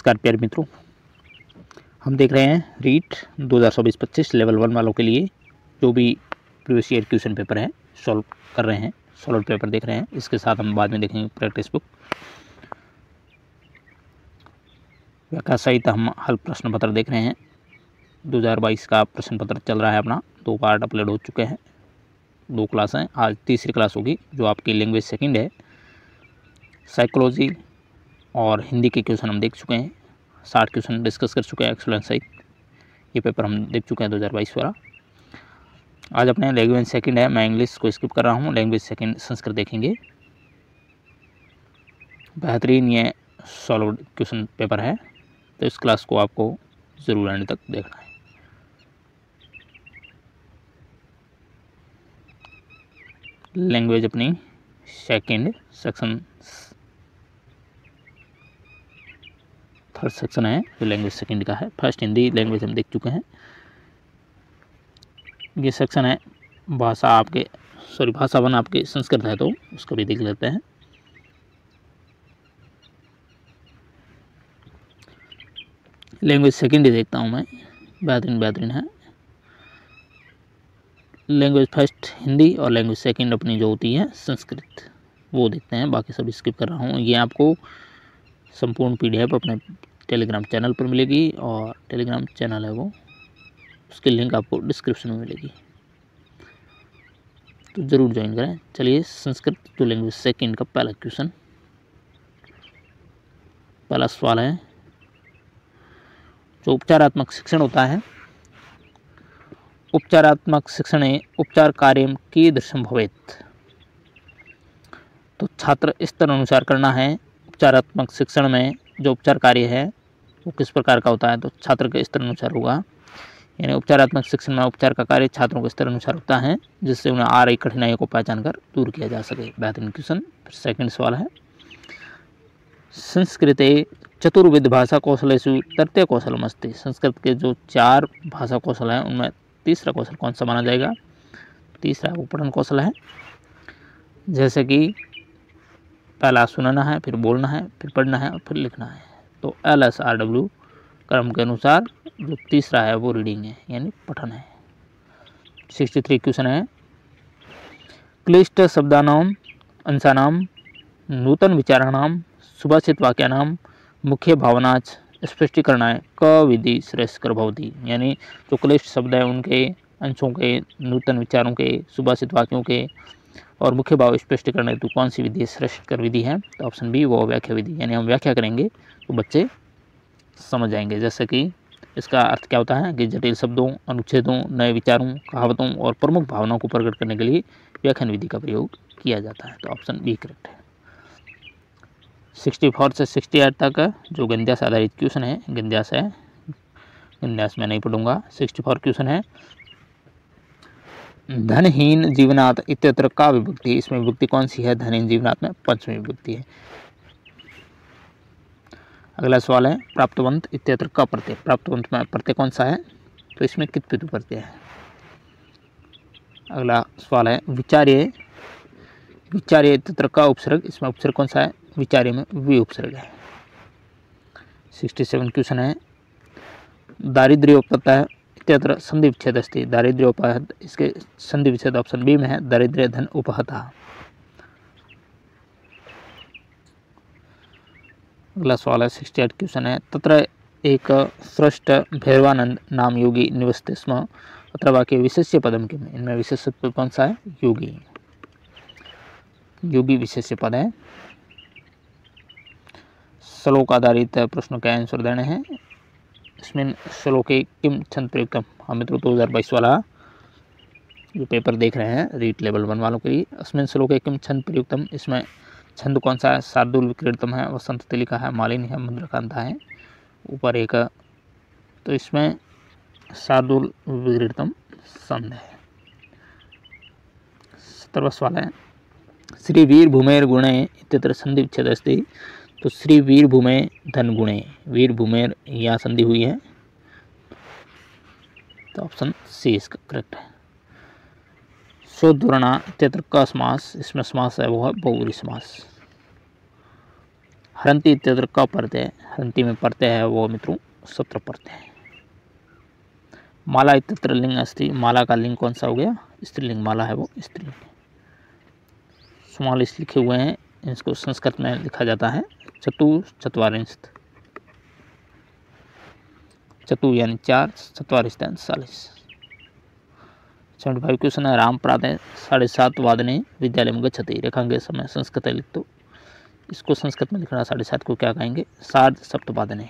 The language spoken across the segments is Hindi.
नमस्कार प्यारे मित्रों, हम देख रहे हैं रीट 2024-25 लेवल 1 वालों के लिए जो भी प्रीवियस ईयर क्वेश्चन पेपर है सॉल्व कर रहे हैं। सॉल्व पेपर देख रहे हैं, इसके साथ हम बाद में देखेंगे प्रैक्टिस बुक, व्याख्या सहित हम हल प्रश्न पत्र देख रहे हैं। 2022 का प्रश्न पत्र चल रहा है अपना, 2 पार्ट अपलोड हो चुके हैं, 2 क्लास हैं, आज तीसरी क्लास होगी जो आपकी लैंग्वेज सेकंड है। साइकोलॉजी और हिंदी के क्वेश्चन हम देख चुके हैं, 60 क्वेश्चन डिस्कस कर चुके हैं एक्सप्लेन सहित। ये पेपर हम देख चुके हैं 2022 वाला। आज अपने लैंग्वेज सेकंड है, मैं इंग्लिश को स्किप कर रहा हूँ, लैंग्वेज सेकंड संस्कृत देखेंगे। बेहतरीन ये सॉल्व क्वेश्चन पेपर है, तो इस क्लास को आपको ज़रूर एंड तक देखना है। लैंग्वेज अपनी सेकंड सेक्शन, थर्ड सेक्शन है जो लैंग्वेज सेकंड का है। फर्स्ट हिंदी लैंग्वेज हम देख चुके हैं। ये सेक्शन है भाषा भाषा वन आपके संस्कृत है, तो उसको भी देख लेते हैं। लैंग्वेज सेकंड ही देखता हूँ मैं, बेहतरीन है। लैंग्वेज फर्स्ट हिंदी और लैंग्वेज सेकंड अपनी जो होती है संस्कृत, वो देखते हैं। बाकी सब स्किप कर रहा हूँ। ये आपको संपूर्ण PDF अपने टेलीग्राम चैनल पर मिलेगी, और टेलीग्राम चैनल है वो, उसकी लिंक आपको डिस्क्रिप्शन में मिलेगी, तो ज़रूर ज्वाइन करें। चलिए, संस्कृत जो लैंग्वेज सेकंड का पहला क्वेश्चन, पहला सवाल है, जो उपचारात्मक शिक्षण होता है, उपचारात्मक शिक्षणे उपचार कार्यम कीदृशं भवेत्। तो छात्र स्तर अनुसार करना है। उपचारात्मक शिक्षण में जो उपचार कार्य है वो किस प्रकार का होता है, तो छात्र के स्तर अनुसार होगा। यानी उपचारात्मक शिक्षण में उपचार का कार्य छात्रों के स्तर अनुसार होता है, जिससे उन्हें आ रही कठिनाइयों को पहचान कर दूर किया जा सके। बेहतरीन क्वेश्चन। सेकंड सवाल है, संस्कृते चतुर्विध भाषा कौशलेषु तृतीय कौशलमस्ति। संस्कृत के जो 4 भाषा कौशल हैं उनमें तीसरा कौशल कौन सा माना जाएगा? तीसरा वो पठन कौशल है। जैसे कि पहला सुनना है, फिर बोलना है, फिर पढ़ना है और फिर लिखना है। तो LSRW क्रम के अनुसार जो तीसरा है वो रीडिंग है, यानी पठन है। 63 क्वेश्चन है, क्लिष्ट शब्दानाम अंशानाम नूतन विचाराणाम सुभाषित वाक्यानाम मुख्य भावनाच स्पष्टीकरणाय क विधि श्रेष्ठकर भवति। यानी जो क्लिष्ट शब्द है उनके अंशों के, नूतन विचारों के, सुभाषित वाक्यों के और मुख्य भाव स्पष्ट करने तो कौन सी विधि श्रेष्ठकर विधि है? तो ऑप्शन बी वो व्याख्या विधि। यानी हम व्याख्या करेंगे तो बच्चे समझ जाएंगे। जैसे कि इसका अर्थ क्या होता है कि जटिल शब्दों, अनुच्छेदों, नए विचारों, कहावतों और प्रमुख भावनाओं को प्रकट करने के लिए व्याख्यान विधि का प्रयोग किया जाता है। तो ऑप्शन बी करेक्ट है। 64 से 68 तक जो गंध्यास आधारित क्वेश्चन है, गंध्यास है, गंध्यास में नहीं पढ़ूंगा। 64 क्वेश्चन है, धनहीन जीवनात् इत्यत्र का विभक्ति। इसमें विभक्ति कौन सी है? धनहीन जीवनात् में पंचमी विभक्ति है। अगला सवाल है, प्राप्तवंत इत्यत्र का प्रत्यय। प्राप्तवंत में प्रत्यय कौन सा है? तो इसमें कित पितु प्रत्यय है। अगला सवाल है, विचार्य इत्यत्र का उपसर्ग। इसमें उपसर्ग कौन सा है? विचार्य में वि उपसर्ग है। 67 क्वेश्चन है, दारिद्र्योपहत इत्यत्र संधि विच्छेद अस्ति। दारिद्र्योपहत, इसके संधि विच्छेद ऑप्शन बी में है, दारिद्र्य धन उपहता। अगला सवाल है, 68 क्वेश्चन है, तत्र एक सृष्ट भैरवानंद नाम योगी निवसते स्म। अत्र वाक्य विशेष्य पदम किम। इनमें विशेष्य पद कौन सा है? योगी। योगी विशेष्य पद है। श्लोक आधारित प्रश्नों के आंसर देने हैं। इसमें श्लोके किम छंद प्रयुक्तम। हम मित्रों 2022 वाला जो पेपर देख रहे हैं रीट लेवल 1 वालों के लिए, इसमें श्लोके किम छंद प्रयुक्तम। इसमें छंद कौन सा है? शार्दूल विक्रीड़तम है, वसंत तिलिका है, मालिनी है, मुद्रकांता है, ऊपर एक, तो इसमें शार्दूल विक्रीड़तम छंद है। 17वां सवाल है, श्री वीर भूमेर गुणे इत्यत्र संधि विच्छेद अस्ति। तो श्री वीर भूमे धन गुणे, वीर भूमेर यहाँ संधि हुई है, तो ऑप्शन सी इसका करेक्ट है। शोधुरणा इत्यत्र का समास। इसमें समास है वो है बहुव्रीहि समास। हरंती इत्यत्र क प्रत्यय, हरंती में प्रत्यय है वो मित्रों 17 प्रत्यय है। माला इत्यत्र लिंग अस्ति, माला का लिंग कौन सा हो गया? स्त्रीलिंग, माला है वो स्त्रीलिंग। 44 लिखे हुए हैं, इसको संस्कृत में लिखा जाता है चतुर्चत्वारिंशत्, चतु यानी 4, चत्वारिंशत् 40। 75 क्वेश्चन है, राम प्रातः 7:30 वादने विद्यालय में गच्छति, रेखांक समय संस्कृत लिख दो। इसको संस्कृत में लिखना 7:30 को क्या कहेंगे? सार्ध सप्तवादने।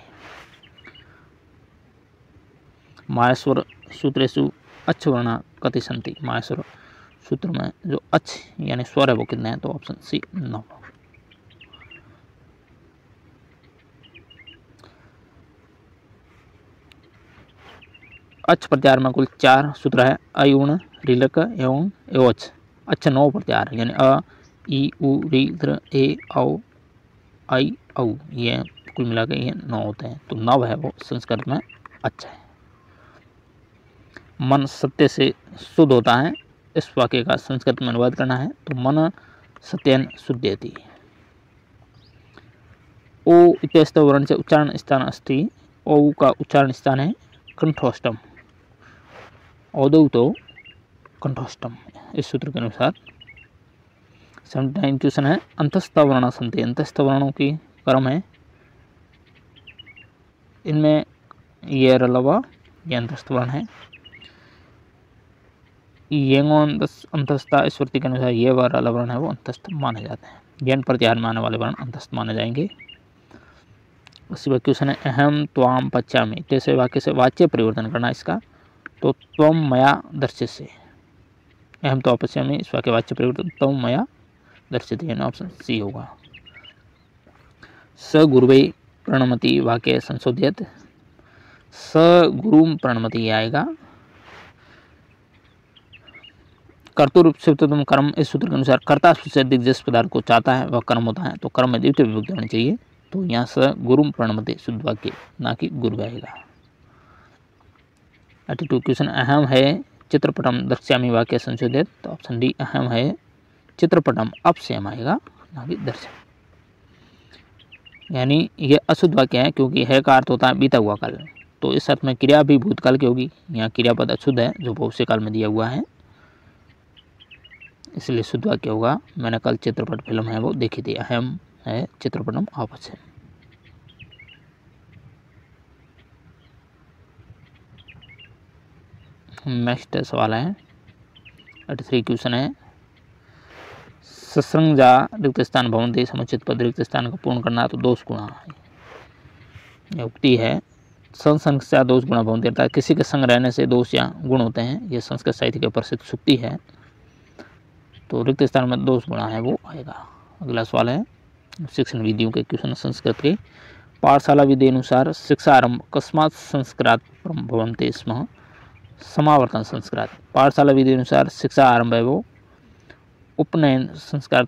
माहेश्वर सूत्रेषु अच्छ वर्णा कति सन्ति, माहेश्वर सूत्र में जो अच्छ यानी स्वर है वो कितने हैं? तो ऑप्शन सी 9। अच्छ प्रत्याहार में कुल 4 सूत्र है, अयुण, ऋलक एवं एवच। अच्छ 9 प्रत्याहार यानी अ, ई, उ, ऋ, दृ, ए, औ, आई, औ, ये कुल मिला के ये 9 होते हैं। तो 9 है वो संस्कृत में अच्छा है। मन सत्य से शुद्ध होता है, इस वाक्य का संस्कृत में अनुवाद करना है तो मन सत्यन शुद्धयति। ओ इत्यस्तव वर्ण से उच्चारण स्थान अस्ति, ओ का उच्चारण स्थान है कंठोष्टम, औदौ तो कंठोष्टम, इस सूत्र के अनुसार। 79 क्वेश्चन है, अंतस्थ वर्णा सन्ति, अंतस्थ वर्णों की क्रम है, इनमें ये रलवा ये अंतस्थ वर्ण है, येंगो अंतस्था स्मृति के अनुसार ये वाला वर्ण है वो अंतस्थ माने जाते हैं। यन प्रत्याहार में आने वाले वर्ण अंतस्थ माने जाएंगे। उसी बाद क्वेश्चन है, अहम त्वाम पश्यामि, जैसे वाक्य से वाच्य परिवर्तन करना इसका, तो त्वम मया दर्शिष्ये, अहम त्वाम पश्यामि इस वाक्य वाच्य परिवर्तन त्वम मया दर्शिते, यानी ऑप्शन सी होगा। स गुरुवे प्रणमति वाक्य संशोधित, स गुरुम प्रणमति आएगा। कर्तुरूप शिवतम कर्म, इस सूत्र के अनुसार कर्ता से अधिक जिस पदार्थ को चाहता है वह कर्म होता है, तो कर्म में द्वितीय विभक्ति होनी चाहिए, तो यहाँ से गुरुम प्रणमति शुद्ध वाक्य ना कि गुरु आएगा। 82 क्वेश्चन, अहम है चित्रपटम दर्श्यामी वाक्य संशोधित, तो ऑप्शन डी अहम है चित्रपटम अपश्यम आएगा ना कि दर्शन, यानी ये अशुद्ध वाक्य है क्योंकि है का अर्थ होता है बीता हुआ काल, तो इस अर्थ में क्रिया भी भूतकाल की होगी, यहाँ क्रियापद अशुद्ध है जो भविष्य काल में दिया हुआ है, इसलिए शुद्ध वाक्य होगा। मैंने कल चित्रपट फिल्म है वो देखी थी, अहम है चित्रपटम अपश्यम। नेक्स्ट सवाल है 83 क्वेश्चन है, सत्संगजा रिक्त स्थान भवन्ति, समुचित पद रिक्त स्थान का पूर्ण करना तो दोष गुणा है, उक्ति है संसंग से दोष गुणा भवन्ति, अर्थात किसी के संग रहने से दोष या गुण होते हैं, ये संस्कृत साहित्य की प्रसिद्ध सूक्ति है, तो रिक्त स्थान में दोष गुणा है वो आएगा। अगला सवाल है शिक्षण विधियों के क्वेश्चन संस्कृत के, पाठशाला विधि अनुसार शिक्षा आरंभ कस्मात् संस्कारात् भवन्ति स्म, समावर्तन संस्कार। पाठशाला विधि अनुसार शिक्षा आरंभ है वो उपनयन संस्कार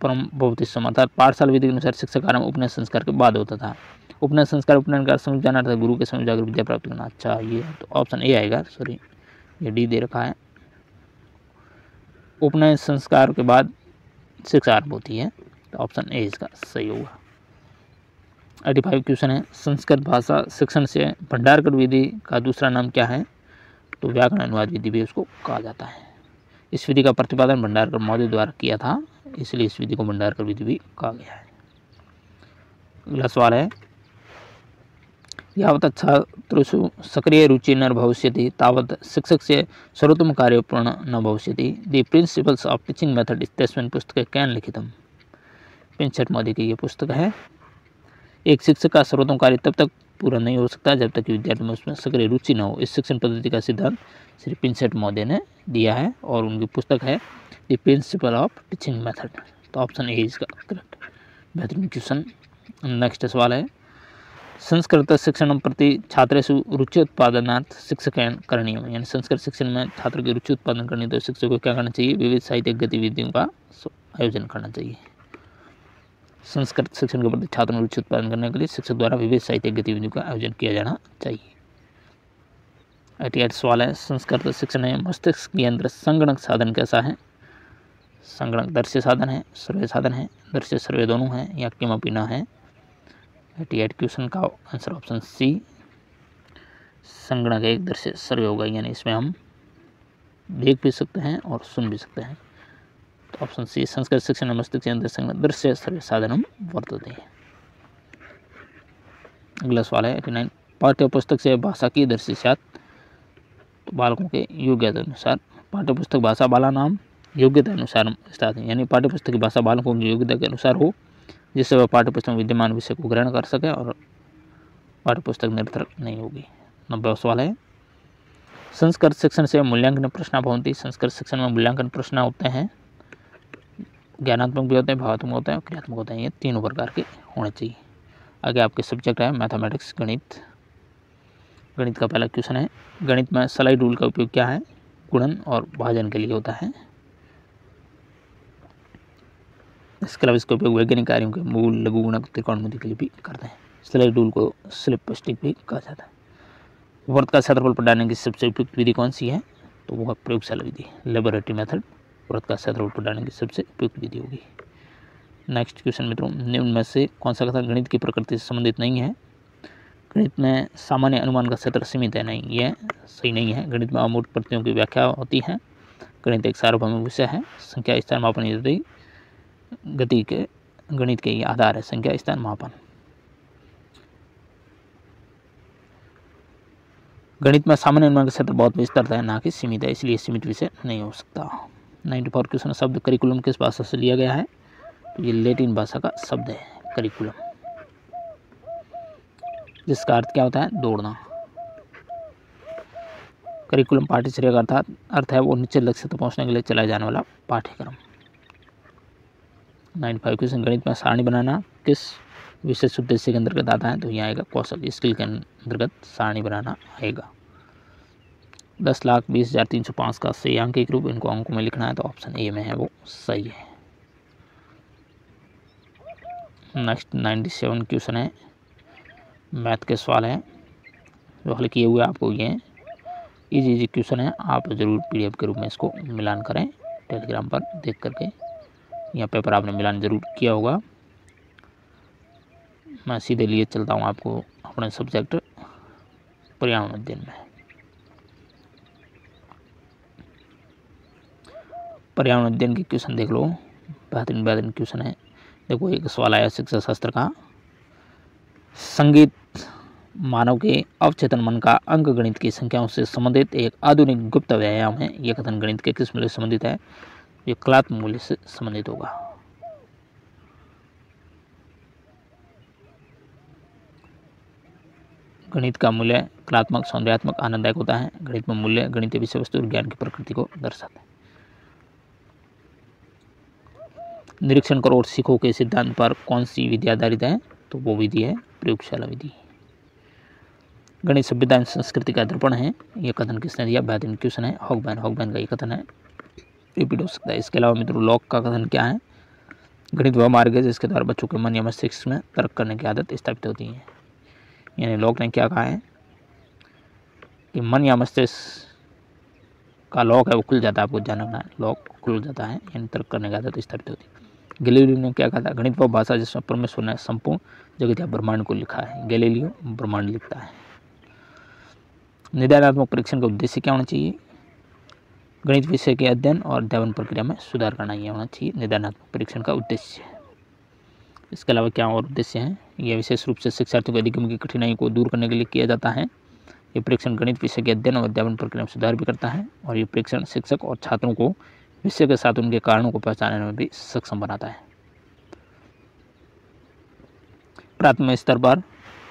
परम भवति स्म, अर्थात पाठशाला विधि के अनुसार शिक्षा का आरंभ उपनयन संस्कार के बाद होता था। उपनयन संस्कार उपनयन का समझ जाना था, गुरु के समझ जाकर विद्या प्राप्त करना। अच्छा ये तो ऑप्शन ए आएगा, सॉरी ये डी दे रखा है, उपनयन संस्कार के बाद शिक्षा आरंभ होती है, तो ऑप्शन ए इसका सही होगा। 85 क्वेश्चन है, संस्कृत भाषा शिक्षण से भंडारकर विधि का दूसरा नाम क्या है, तो व्याकरण अनुवाद विधि भी उसको कहा जाता है। इस विधि का प्रतिपादन भंडारकर महोदय द्वारा किया था, इसलिए इस विधि को भंडारकर विधि भी कहा गया है। अगला सवाल है, यावत् छात्रेषु सक्रिय रुचि न भविष्यति तावत् शिक्षक से सर्वोत्तम कार्य पूर्ण न भविष्यति, the principles of teaching method इत्यस्मिन् पुस्तके केन लिखितम्, पिंचट मोदी की ये पुस्तक है। एक शिक्षक का सर्वोत्तम कार्य तब तक पूरा नहीं हो सकता जब तक कि विद्यार्थी में उसमें सक्रिय रुचि न हो, इस शिक्षण पद्धति का सिद्धांत श्री पिंचट महोदय ने दिया है और उनकी पुस्तक है the principle of teaching method, तो ऑप्शन ए इसका करेक्ट। बेहतरीन क्वेश्चन। नेक्स्ट सवाल है, संस्कृत शिक्षण प्रति छात्रेषु रुचि उत्पादनार्थ शिक्षकेन करणीय, यानी संस्कृत शिक्षण में छात्र की रुचि उत्पादन करनी तो शिक्षक को क्या करना चाहिए, विविध साहित्यिक गतिविधियों का आयोजन करना चाहिए। संस्कृत शिक्षण के प्रति छात्रों में रुचि उत्पादन करने के लिए शिक्षक द्वारा विविध साहित्यिक गतिविधियों का आयोजन किया जाना चाहिए। 88 सवाल है, संस्कृत शिक्षण में मस्तिष्क के अंदर संगणक साधन कैसा है, संगणक दृश्य साधन है, सर्वे साधन है, दृश्य सर्वे दोनों हैं या किमपि न है। 88 क्वेश्चन का आंसर ऑप्शन सी, संगणक एक दृश्य सर्वे होगा, यानी इसमें हम देख भी सकते हैं और सुन भी सकते हैं। तो ऑप्शन सी, संस्कृत शिक्षण मस्तिष्क यंत्र संगणक दृश्य सर्वे साधनम वर्तते हैं। अगला सवाल है 89, पाठ्य पुस्तक से भाषा की दृश्य स्यात्, तो बालकों के योग्यता अनुसार पाठ्य पुस्तक भाषा बाला नाम योग्यता अनुसार स्टार्ट है, यानी पाठ्य पुस्तक की भाषा बालकों की योग्यता के अनुसार हो, जिससे वह पाठ्य पुस्तक में विद्यमान विषय को ग्रहण कर सके और पाठ्य पुस्तक निरर्थक नहीं होगी। 90वां सवाल है, संस्कृत शिक्षण से मूल्यांकन प्रश्न भवन्ति, संस्कृत शिक्षण में मूल्यांकन प्रश्न होते हैं, ज्ञानात्मक भी होते हैं, भावात्मक होते हैं और क्रियात्मक होते हैं। ये तीनों प्रकार के होने चाहिए। आगे आपके सब्जेक्ट है मैथमेटिक्स, गणित। गणित का पहला क्वेश्चन है, गणित में स्लाइड रूल का उपयोग क्या है? गुणन और भाजन के लिए होता है। इसके अलावा इसका उपयोग वैज्ञानिक कार्यों के मूल, लघु गुणक, त्रिकोणमिति के लिए भी करते हैं। स्लाइड रूल को स्लिप स्टिक भी कहा जाता है। वृत्त का क्षेत्रफल पढ़ाने की सबसे उपयुक्त विधि कौन सी है? तो वो है प्रयोगशाला विधि, लेबोरेटरी मेथड वृत्त का क्षेत्रफल पढ़ाने की सबसे उपयुक्त विधि होगी। नेक्स्ट क्वेश्चन मित्रों, निम्न में से कौन सा कथन गणित की प्रकृति से संबंधित नहीं है? गणित में सामान्य अनुमान का क्षेत्र सीमित है, नहीं, यह सही नहीं है। गणित में अमूर्त प्रत्ययों की व्याख्या होती है। गणित एक सार्वभौमिक विषय है। संख्या स्थान मापन इत्यादि गति के गणित के ये आधार है, संख्या स्थान मापन। गणित में सामान्य अनुमान का क्षेत्र बहुत विस्तृत है, ना कि सीमित है, इसलिए सीमित विषय नहीं हो सकता। 94 क्वेश्चन, शब्द करिकुलम किस भाषा से लिया गया है? तो ये लैटिन भाषा का शब्द है करिकुलम, जिसका अर्थ क्या होता है? दौड़ना। करिकुलम पाठ्यचर्या का अर्थ है वो निश्चित लक्ष्य तक पहुंचने के लिए चलाया जाने वाला पाठ्यक्रम। 95 क्वेश्चन, गणित में सारणी बनाना किस विशेष उद्देश्य के अंतर्गत आता है? तो यहाँ आएगा कौशल, स्किल के अंतर्गत सारणी बनाना आएगा। 10,20,305 का सही अंक रूप, इनको अंकों में लिखना है तो ऑप्शन ए में है वो सही है। नेक्स्ट 97 क्वेश्चन है, मैथ के सवाल है जो हल किए हुए आपको ये इजी क्वेश्चन है। आप जरूर पीडीएफ के रूप में इसको मिलान करें टेलीग्राम पर देख करके, या पेपर आपने मिलान जरूर किया होगा। मैं सीधे लिए चलता हूँ आपको अपने सब्जेक्ट पर्यावरण अध्ययन में। पर्यावरण अध्ययन के क्वेश्चन देख लो, बेहतरीन क्वेश्चन है। देखो एक सवाल आया शिक्षा शास्त्र का, संगीत मानव के अवचेतन मन का अंक गणित की संख्याओं से संबंधित एक आधुनिक गुप्त व्यायाम है। यह कथन गणित के किस मूल्य से संबंधित है? ये कलात्मक मूल्य से संबंधित होगा। गणित का मूल्य कलात्मक, सौंदर्यात्मक, आनंददायक होता है। गणित में मूल्य गणितीय विषय वस्तु और ज्ञान की प्रकृति को दर्शाता है। निरीक्षण करो और सीखो के सिद्धांत पर कौन सी विधि आधारित है? तो वो विधि है प्रयोगशाला विधि। गणित सभ्यता एवं संस्कृति का दर्पण है, यह कथन किसने दिया? बेहतरीन क्वेश्चन है, हॉगबैन का ये कथन है, रिपीट हो सकता है। इसके अलावा मित्रों लॉक का कथन क्या है? गणित वह मार्ग है जिसके द्वारा बच्चों के मन या मस्तिष्क में तर्क करने की आदत स्थापित होती है। यानी लॉक ने क्या कहा है कि मन या मस्तिष्क का लॉक है वो खुल जाता है, आपको जानना है, लॉक खुल जाता है, यानी तर्क करने की आदत स्थापित होती है। गैलीलियो ने क्या कहा था? गणित वह भाषा जिसमें परमेश्वर ने संपूर्ण जगत या ब्रह्मांड को लिखा है। गैलीलियो ब्रह्मांड लिखता है। निदानात्मक परीक्षण का उद्देश्य क्या होना चाहिए? गणित विषय के अध्ययन और अध्यापन प्रक्रिया में सुधार करना, यह होना चाहिए निदानात्मक परीक्षण का उद्देश्य। इसके अलावा क्या और उद्देश्य हैं? यह विशेष रूप से शिक्षार्थियों के अधिगम की कठिनाई को दूर करने के लिए किया जाता है। ये परीक्षण गणित विषय के अध्ययन और अध्यापन प्रक्रिया में सुधार भी करता है, और ये परीक्षण शिक्षक और छात्रों को विषय के साथ उनके कारणों को पहचानने में भी सक्षम बनाता है। प्राथमिक स्तर पर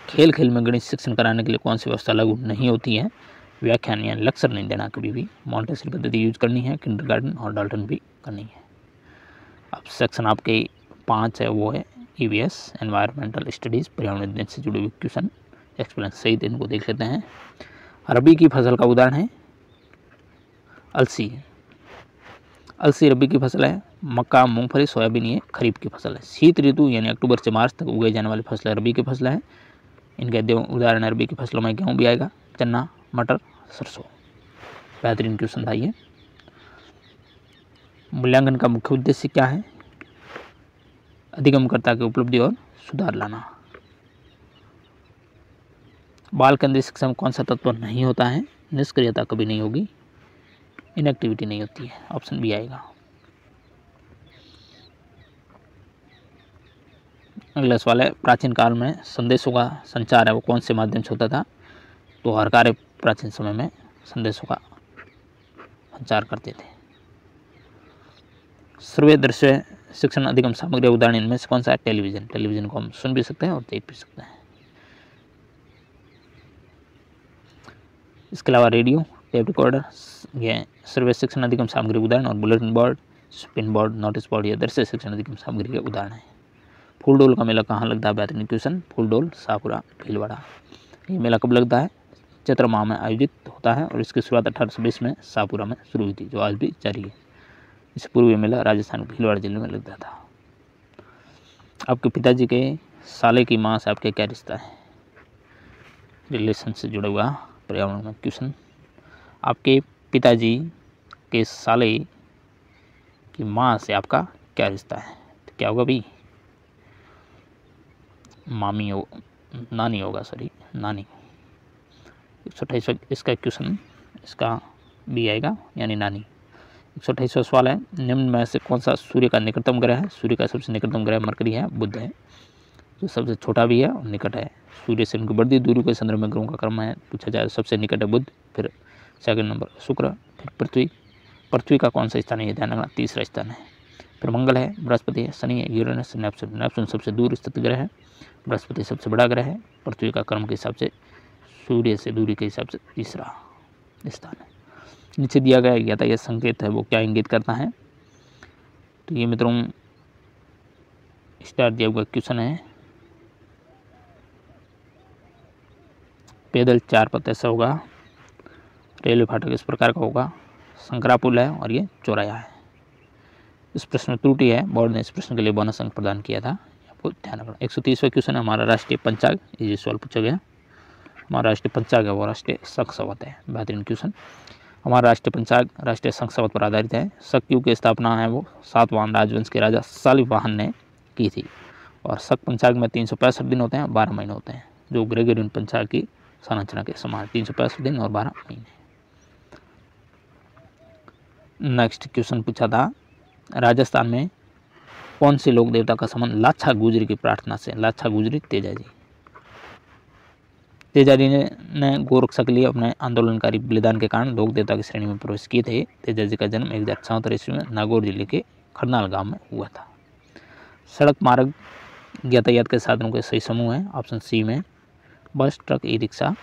खेल खेल में गणित शिक्षण कराने के लिए कौन सी व्यवस्था लागू नहीं होती है? व्याख्यान या लेक्चर नहीं देना, कभी भी मॉन्टेसरी पद्धति यूज करनी है, किंडरगार्टन और डाल्टन भी करनी है। अब सेक्शन आपके 5 है, वो है ईवीएस एनवायरमेंटल स्टडीज, पर्यावरण अध्ययन से जुड़े हुए क्वेश्चन एक्सप्लेन सहित इनको देख लेते हैं। रबी की फसल का उदाहरण है अलसी। अलसी रबी की फसल है। मक्का, मूंगफली, सोयाबीन ये खरीफ की फसल है। शीत ऋतु यानी अक्टूबर से मार्च तक उगाई जाने वाली फसल रबी की फसल है। इनके उदाहरण रबी की फसलों में गेहूँ भी आएगा, चना, मटर, सरसों। बेहतरीन क्वेश्चन था ये। मूल्यांकन का मुख्य उद्देश्य क्या है? अधिगमकर्ता की उपलब्धि और सुधार लाना। बाल केंद्रित शिक्षा में कौन सा तत्व नहीं होता है? निष्क्रियता कभी नहीं होगी, इनएक्टिविटी नहीं होती है, ऑप्शन बी आएगा। अगला सवाल है, प्राचीन काल में संदेशों का संचार है वो कौन से माध्यम से होता था? तो हरकारे प्राचीन समय में संदेशों का संचार करते थे। श्रव्य दृश्य शिक्षण अधिगम सामग्री उदाहरण इनमें से कौन सा है? टेलीविजन। टेलीविजन को हम सुन भी सकते हैं और देख भी सकते हैं। इसके अलावा रेडियो, टेप रिकॉर्डर, ये श्रव्य शिक्षण अधिगम सामग्री उदाहरण, और bulletin board, spin board, notice board ये दृश्य शिक्षण अधिगम सामग्री के उदाहरण है। फूलडोल का मेला कहाँ लगता है? बेहतरीन क्वेश्चन। फूलडोल शाहपुरा भीलवाड़ा। ये मेला कब लगता है? चैत्र माह में आयोजित होता है और इसकी शुरुआत 1820 में शाहपुरा में शुरू हुई थी, जो आज भी जारी है। इससे पूर्व ये मेला राजस्थान के भीलवाड़ा जिले में लगता था। आपके पिताजी के साले की माँ से आपके क्या रिश्ता है? रिलेशन से जुड़ा हुआ पर्यावरण में क्वेश्चन। आपके पिताजी के साले की माँ से आपका क्या रिश्ता है? तो क्या होगा भाई? मामी हो, नानी होगा, सॉरी नानी। 128वां इसका क्वेश्चन, इसका बी आएगा यानी नानी। 128वां सवाल है, निम्न में से कौन सा सूर्य का निकटतम ग्रह है? सूर्य का सबसे निकटतम ग्रह मरकरी है, बुध है, जो सबसे छोटा भी है और निकट है। सूर्य से उनकी बढ़ती दूरी के संदर्भ में ग्रहों का क्रम है पूछा जाए, सबसे निकट है बुध, फिर सेकंड नंबर शुक्र, फिर पृथ्वी। पृथ्वी का कौन सा स्थान है? ये ध्यान रखना, तीसरा स्थान है। फिर मंगल है, बृहस्पति है, शनि है, यूरेनस, नेपच्यून। नेपच्यून सबसे दूर स्थित ग्रह है, बृहस्पति सबसे बड़ा ग्रह है। पृथ्वी का क्रम के हिसाब से सूर्य से दूरी के हिसाब से तीसरा स्थान है। नीचे दिया गया यातायात संकेत है वो क्या इंगित करता है? तो ये मित्रों स्टार दिया हुआ क्वेश्चन है। पैदल 4 पथ ऐसा होगा, रेलवे फाटक इस प्रकार का होगा, संकरा पुल है और ये चौराया है। इस प्रश्न में त्रुटि है, बोर्ड ने इस प्रश्न के लिए बोनस अंक प्रदान किया था, आपको ध्यान रखना। 130वां क्वेश्चन है, हमारा राष्ट्रीय पंचांग, ये सवाल पूछा गया। हमारा राष्ट्रीय पंचांग है वो राष्ट्रीय शक संवत है, बेहतरीन क्वेश्चन। हमारा राष्ट्रीय पंचांग राष्ट्रीय शक संवत पर आधारित है। शक युग की स्थापना है वो सातवाहन राजवंश के राजा शालिवाहन ने की थी, और शक पंचांग में 365 दिन होते हैं, 12 महीने होते हैं, जो ग्रेगोरियन पंचांग की संरचना के समान, 365 दिन और 12 महीने। नेक्स्ट क्वेश्चन पूछा था, राजस्थान में कौन से लोक देवता का संबंध लाछा गुजरी की प्रार्थना से? लाछा गुजरी तेजाजी। तेजाजी ने गोरक्षा के लिए अपने आंदोलनकारी बलिदान के कारण लोक देवता की श्रेणी में प्रवेश किए थे। तेजाजी का जन्म 1076 ईस्वी में नागौर जिले के खरनाल गांव में हुआ था। सड़क मार्ग यातायात के साधनों के सही समूह है, ऑप्शन सी में बस, ट्रक, ई रिक्शा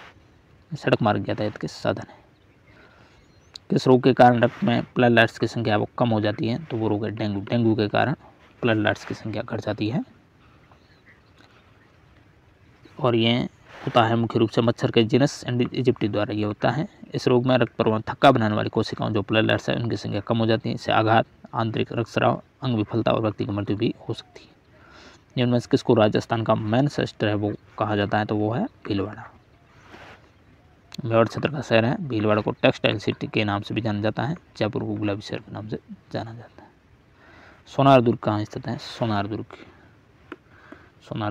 सड़क मार्ग यातायात के साधन है। किस रोग के कारण रक्त में प्लेटलेट्स की संख्या वो कम हो जाती है? तो वो रोग है डेंगू। डेंगू के कारण प्लेटलेट्स की संख्या घट जाती है, और ये होता है मुख्य रूप से मच्छर के जीनस एंडीज इजिप्टी द्वारा ये होता है। इस रोग में रक्त प्रवाह थक्का बनाने वाली कोशिकाओं जो प्लेटलेट्स है उनकी संख्या कम हो जाती है। इससे आघात, आंतरिक रक्तस्राव, अंग विफलता और व्यक्ति की मृत्यु भी हो सकती है। जिनमें से किसको राजस्थान का मैनचेस्टर है वो कहा जाता है? तो वो है भीलवाड़ा। मेवाड़ क्षेत्र का शहर है भीलवाड़ा को टेक्सटाइल सिटी के नाम से भी जाना जाता है, जयपुर को गुलाबी शहर के नाम से जाना जाता है। सोनार दुर्ग कहाँ स्थित है? सोनार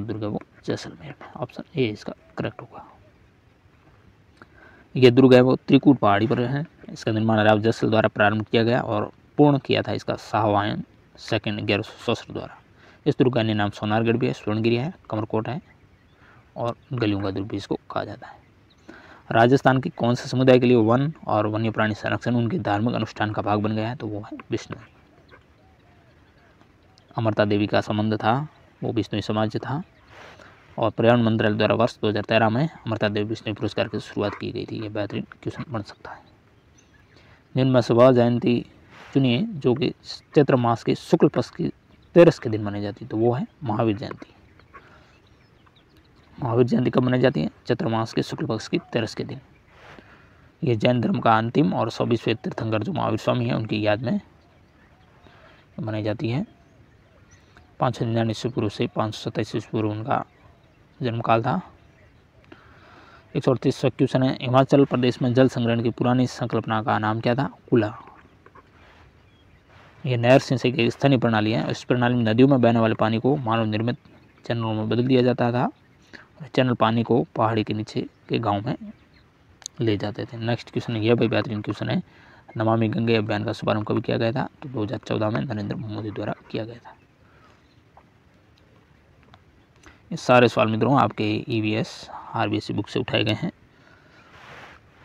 दुर्ग है वो जैसलमेर में, ऑप्शन ए इसका करेक्ट होगा। ये दुर्ग है वो त्रिकूट पहाड़ी पर है। इसका निर्माण राव जैसल द्वारा प्रारंभ किया गया और पूर्ण किया था इसका शाहवाहन सेकंड 1164 द्वारा। इस दुर्ग का अन्य नाम सोनारगढ़ भी है, स्वर्णगिरी है, कमरकोट है और गलियों का दुर्ग भी इसको कहा जाता है। राजस्थान के कौन से समुदाय के लिए वन और वन्य प्राणी संरक्षण उनके धार्मिक अनुष्ठान का भाग बन गया है? तो वो है विष्णु। अमरता देवी का संबंध था वो विष्णु समाज से था, और पर्यावरण मंत्रालय द्वारा वर्ष 2013 में अमरता देवी विष्णु पुरस्कार की शुरुआत की गई थी। ये बेहतरीन क्वेश्चन बन सकता है। निम्न में से वह जयंती चुनिए जो कि चैत्र मास के शुक्ल पक्ष की 13 के दिन मनाई जाती है। तो वो है महावीर जयंती। महावीर जयंती कब मनाई जाती है? चैत्र मास के शुक्ल पक्ष की 13 के दिन। ये जैन धर्म का अंतिम और 24वें तीर्थंकर जो महावीर स्वामी है उनकी याद में मनाई जाती है। 599 ईस्वी पूर्व से 527 ईस्वी पूर्व उनका जन्मकाल था। 138वां क्वेश्चन है, हिमाचल प्रदेश में जल संग्रहण की पुरानी संकल्पना का नाम क्या था? कुला। ये नहर सिंचाई की स्थानीय प्रणाली है। इस प्रणाली में नदियों में बहने वाले पानी को मानव निर्मित चैनलों में बदल दिया जाता था। चैनल पानी को पहाड़ी के नीचे के गांव में ले जाते थे। नेक्स्ट क्वेश्चन यह भी बेहतरीन क्वेश्चन है। नमामि गंगे अभियान का शुभारंभ कभी किया गया था? तो 2014 में नरेंद्र मोदी द्वारा किया गया था। ये सारे सवाल मित्रों आपके EVS RBSE बुक से उठाए गए हैं।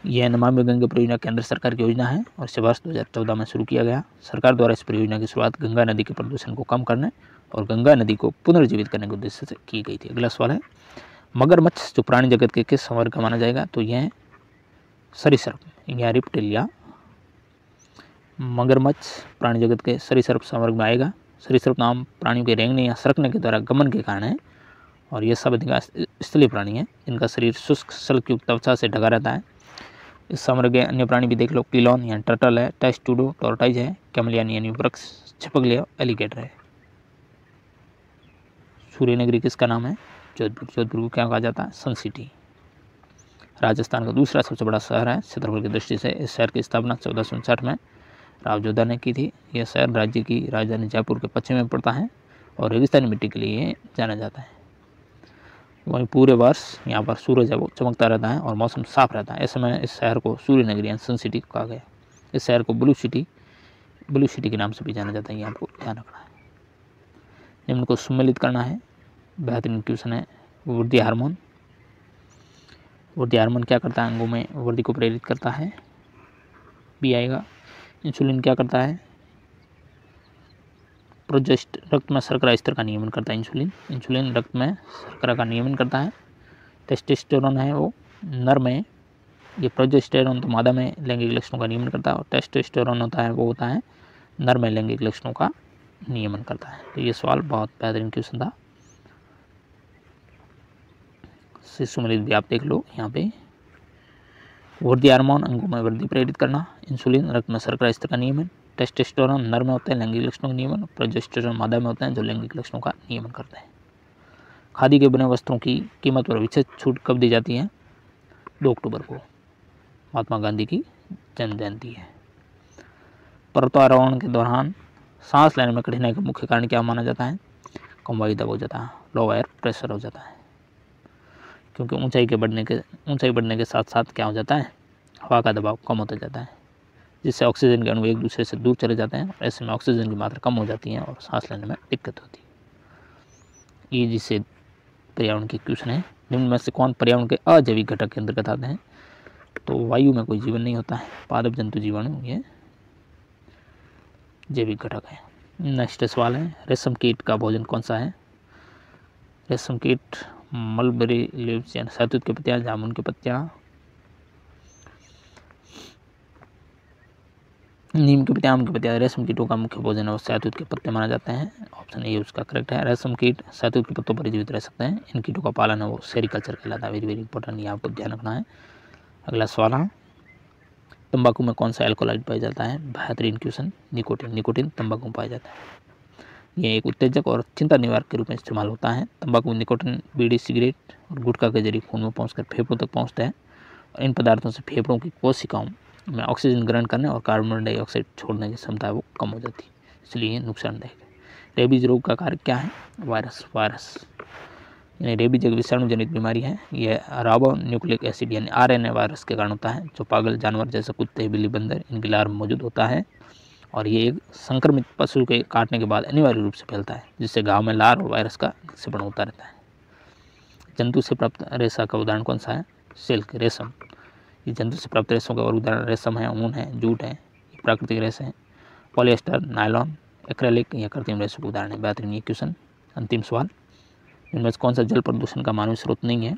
यह नमामि गंगे परियोजना केंद्र सरकार की योजना है और इसे वर्ष 2014 में शुरू किया गया। सरकार द्वारा इस परियोजना की शुरुआत गंगा नदी के प्रदूषण को कम करने और गंगा नदी को पुनर्जीवित करने के उद्देश्य से की गई थी। अगला सवाल है, मगरमच्छ जो प्राणी जगत के किस संवर्ग का माना जाएगा? तो यह सरीसृप या रिप्टिलिया। मगरमच्छ प्राणी जगत के सरीसृप संवर्ग में आएगा। सरीसृप नाम प्राणियों के रेंगने या सरकने के द्वारा गमन के कारण है और यह सब स्थलीय प्राणी है जिनका शरीर शुष्क सल्कयुक्त त्वचा से ढका रहता है। इस संवर्ग के अन्य प्राणी भी देख लो, क्लिलॉन यानी टर्टल है, टेस्टुडो टॉर्टाइज है, कैमलियन यानी वृक्ष छिपकली एलिगेटर है। सूर्य नगरी किसका नाम है? जोधपुर। जोधपुर को क्या कहा जाता है? सन सिटी। राजस्थान का दूसरा सबसे बड़ा शहर है क्षेत्रफल की दृष्टि से। इस शहर की स्थापना 1459 में राव जोधा ने की थी। यह शहर राज्य की राजधानी जयपुर के पश्चिम में पड़ता है और रेगिस्तानी मिट्टी के लिए जाना जाता है। वहीं पूरे वर्ष यहाँ पर सूरज है वो चमकता रहता है और मौसम साफ रहता है। ऐसे में इस शहर को सूर्य नगरी यानी सन सिटी कहा गया। इस शहर को ब्लू सिटी के नाम से भी जाना जाता है। ये आपको ध्यान रखना है। निम्न को सम्मिलित करना है। बेहतरीन क्वेश्चन है। वृद्धि हार्मोन। वृद्धि हार्मोन क्या करता है? अंगों में वृद्धि को प्रेरित करता है, भी आएगा। इंसुलिन क्या करता है? रक्त में शर्करा स्तर का नियमन करता है। इंसुलिन रक्त में शर्करा का नियमन करता है। टेस्टोस्टेरोन है वो नर में, ये प्रोजेस्टेरोन तो मादा में लैंगिक लक्षणों का नियमन करता है और टेस्टोस्टेरोन होता है वो होता है नर में लैंगिक लक्षणों का नियमन करता है। तो ये सवाल बहुत बेहतरीन क्वेश्चन था। सम्मिलित भी आप देख लो यहाँ पे। वृद्धि हार्मोन अंगों में वृद्धि प्रेरित करना, इंसुलिन रक्त में शर्करा स्तर का नियमन, टेस्टोस्टेरोन नर में होते हैं लैंगिक लक्षणों का नियमन, प्रोजेस्टेरोन मादा में होते हैं जो लैंगिक लक्षणों का नियमन करते हैं। खादी के बने वस्त्रों की कीमत पर विशेष छूट कब दी जाती है? 2 अक्टूबर को, महात्मा गांधी की जन्म जयंती है। पर्वतारोहण के दौरान सांस लेने में कठिनाई का मुख्य कारण क्या माना जाता है? कम वायु दबाव हो जाता है, लो एयर प्रेशर हो जाता है। क्योंकि ऊंचाई बढ़ने के साथ साथ क्या हो जाता है? हवा का दबाव कम होता जाता है, जिससे ऑक्सीजन के अणु एक दूसरे से दूर चले जाते हैं। ऐसे में ऑक्सीजन की मात्रा कम हो जाती है और सांस लेने में दिक्कत होती है। ये जिससे पर्यावरण की क्वेश्चन है। निम्न में से कौन पर्यावरण के अजैविक घटक के अंतर्गत आते हैं? तो वायु में कोई जीवन नहीं होता है, पादप जंतु जीवाणु ये जैविक घटक है। नेक्स्ट सवाल है, रेशम कीट का भोजन कौन सा है? रेशम कीट मलबेरी लीव्स यानी शहतूत के पत्तियां, जामुन की पत्तियां, नीम की पत्तियां, आम की पत्तियां। रेशम कीटों का मुख्य भोजन है वो शहतूत के पत्ते माना जाते हैं। ऑप्शन ए उसका करेक्ट है। रेशम कीट शहतूत के पत्तों पर जीवित रह सकते हैं। इन कीटों का पालन है वो सेरिकल्चर कहलाता है। वेरी इंपॉर्टेंट, ये आपको ध्यान रखना है। अगला सवाल है, तंबाकू में कौन सा एल्कोलाइड पाया जाता है? बेहतरीन क्वेश्चन, निकोटिन तंबाकू में पाया जाता है। यह एक उत्तेजक और चिंता निवारक के रूप में इस्तेमाल होता है। तंबाकू निकोटिन बीड़ी, सिगरेट और गुटखा के जरिए खून में पहुंचकर फेफड़ों तक पहुंचता है और इन पदार्थों से फेफड़ों की कोशिकाओं में ऑक्सीजन ग्रहण करने और कार्बन डाइऑक्साइड छोड़ने की क्षमता है वो कम हो जाती है, इसलिए नुकसानदायक है। रेबीज रोग का कारण क्या है? वायरस यानी रेबीज एक विषाणु जनित बीमारी है। यह राबो न्यूक्लिक एसिड यानी RNA वायरस के कारण होता है, जो पागल जानवर जैसे कुत्ते, बिल्ली, बंदर इनके लार्व मौजूद होता है और ये एक संक्रमित पशु के काटने के बाद अनिवार्य रूप से फैलता है, जिससे घाव में लार और वायरस का निक्षेपण होता रहता है। जंतु से प्राप्त रेशा का उदाहरण कौन सा है? सिल्क, रेशम। ये जंतु से प्राप्त रेशों का उदाहरण रेशम है, ऊन है, जूट है, ये प्राकृतिक रेशे हैं। पॉलिएस्टर, नायलॉन, एक्रेलिक ये कृत्रिम रेशों के उदाहरण है। बेहतरीन ये क्वेश्चन। अंतिम सवाल, इनमें से कौन सा जल प्रदूषण का मानवीय स्रोत नहीं है?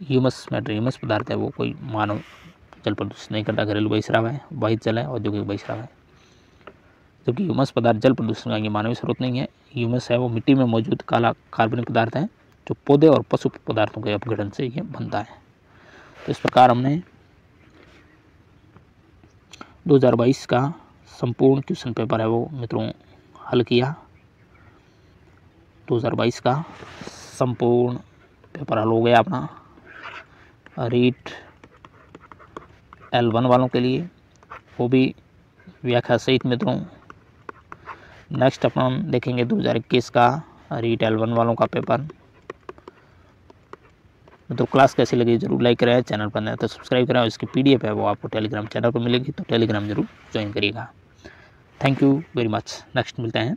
ह्यूमस मैटर, ह्यूमस पदार्थ है वो कोई मानव जल प्रदूषण नहीं करता। घरेलू बहिस्राव है, वाहित जल है, औद्योगिक बहिस्राव है। जबकि ह्यूमस पदार्थ जल प्रदूषण का ये मानवीय स्रोत नहीं है। ह्यूमस है वो मिट्टी में मौजूद काला कार्बनिक पदार्थ है जो पौधे और पशु पदार्थों के अपघटन से ये बनता है। तो इस प्रकार हमने 2022 का संपूर्ण क्वेश्चन पेपर है वो मित्रों हल किया। 2022 का संपूर्ण पेपर हल हो गया अपना। रीट L1 वालों के लिए वो भी व्याख्या सहित मित्रों नेक्स्ट अपन देखेंगे 2021 का रीटेल 1 वालों का पेपर। तो क्लास कैसी लगी जरूर लाइक करें, चैनल पर नया तो सब्सक्राइब करें, और इसकी PDF है वो आपको टेलीग्राम चैनल पर मिलेगी, तो टेलीग्राम जरूर ज्वाइन करिएगा। Thank you very much. Next मिलते हैं।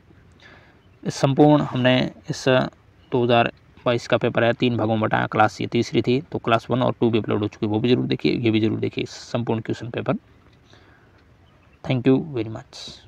इस संपूर्ण हमने इस 2022 का पेपर है 3 भागों में बटाया। क्लास ये तीसरी थी, तो क्लास 1 और 2 भी अपलोड हो चुकी है, वो भी जरूर देखिए, ये भी जरूर देखिए संपूर्ण question paper. Thank you very much.